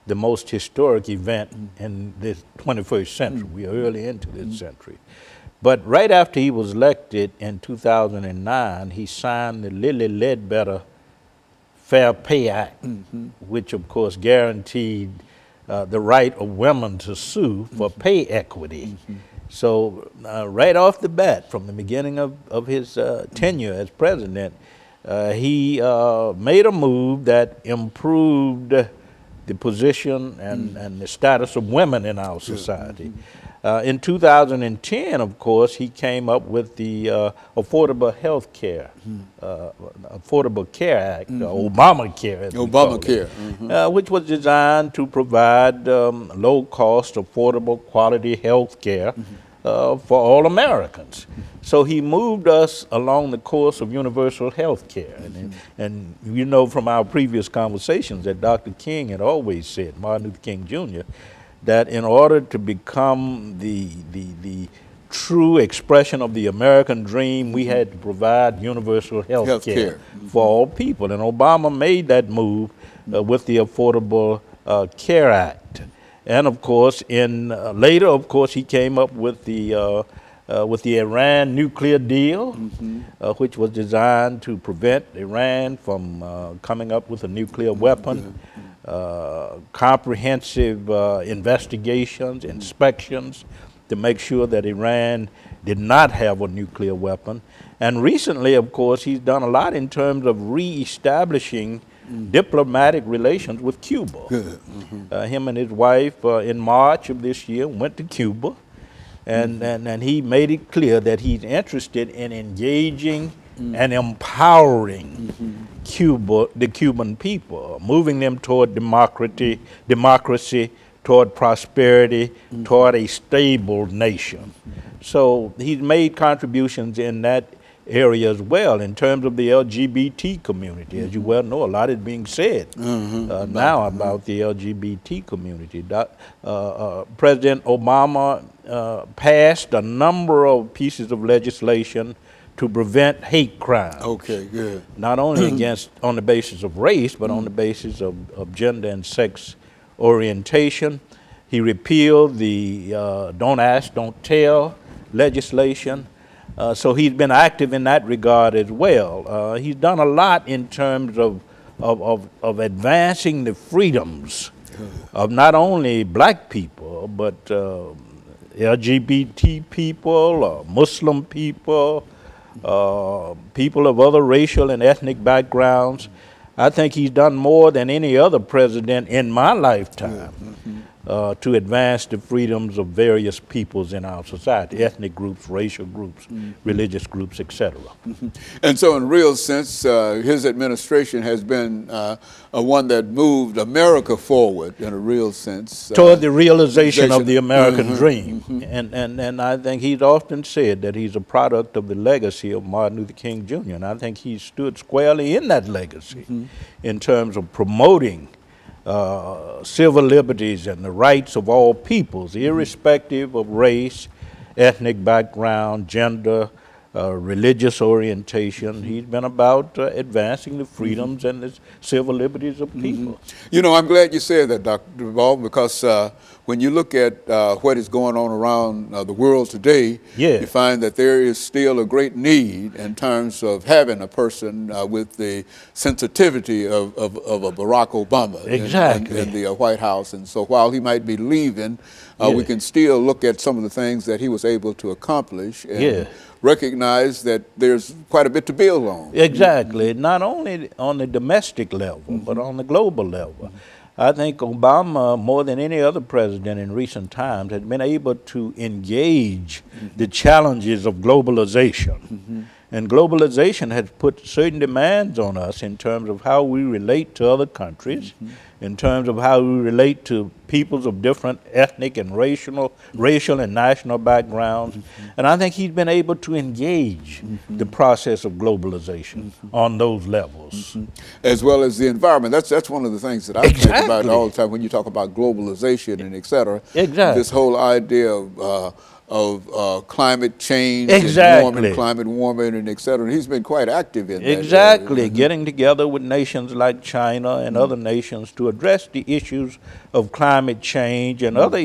the most historic event in this 21st century. We are early into this century. But right after he was elected in 2009, he signed the Lilly Ledbetter Fair Pay Act, which of course guaranteed the right of women to sue for pay equity. So right off the bat, from the beginning of his tenure as president, he made a move that improved the position and the status of women in our society. In 2010, of course, he came up with the Affordable Health Care, Affordable Care Act, Obamacare, which was designed to provide low-cost, affordable, quality health care for all Americans. So he moved us along the course of universal health care. And you know from our previous conversations that Dr. King had always said, Martin Luther King Jr., that in order to become the true expression of the American dream, we had to provide universal health care for all people. And Obama made that move with the Affordable Care Act. And of course, later, of course, he came up with the Iran nuclear deal, which was designed to prevent Iran from coming up with a nuclear weapon. Comprehensive investigations, inspections to make sure that Iran did not have a nuclear weapon. And recently, of course, he's done a lot in terms of reestablishing diplomatic relations with Cuba. Him and his wife in March of this year went to Cuba, and he made it clear that he's interested in engaging and empowering the Cuban people, moving them toward democracy, toward prosperity, toward a stable nation. So he's made contributions in that area as well. In terms of the LGBT community, as you well know, a lot is being said now about the LGBT community. President Obama passed a number of pieces of legislation to prevent hate crimes. Not only on the basis of race, but on the basis of gender and sex orientation. He repealed the Don't Ask, Don't Tell legislation. So he's been active in that regard as well. He's done a lot in terms of advancing the freedoms of not only black people, but LGBT people, Muslim people, people of other racial and ethnic backgrounds. I think he's done more than any other president in my lifetime to advance the freedoms of various peoples in our society, ethnic groups, racial groups, religious groups, etc. And so in a real sense, his administration has been one that moved America forward in a real sense. Toward the realization of the American dream. And I think he's often said that he's a product of the legacy of Martin Luther King Jr. And I think he stood squarely in that legacy in terms of promoting civil liberties and the rights of all peoples, irrespective of race, ethnic background, gender, religious orientation. He's been about advancing the freedoms and the civil liberties of people. You know, I'm glad you said that, Dr. Baldwin, because when you look at what is going on around the world today, you find that there is still a great need in terms of having a person with the sensitivity of a Barack Obama in the White House. And so while he might be leaving, we can still look at some of the things that he was able to accomplish and recognize that there's quite a bit to build on. Exactly, not only on the domestic level, but on the global level. I think Obama, more than any other president in recent times, has been able to engage the challenges of globalization. And globalization has put certain demands on us in terms of how we relate to other countries, in terms of how we relate to peoples of different ethnic and racial and national backgrounds. And I think he's been able to engage the process of globalization on those levels. As well as the environment. That's one of the things that I think about all the time when you talk about globalization and et cetera. This whole idea of climate change, exactly, and climate warming, and et cetera. He's been quite active in that. Exactly, getting together with nations like China and other nations to address the issues of climate change and other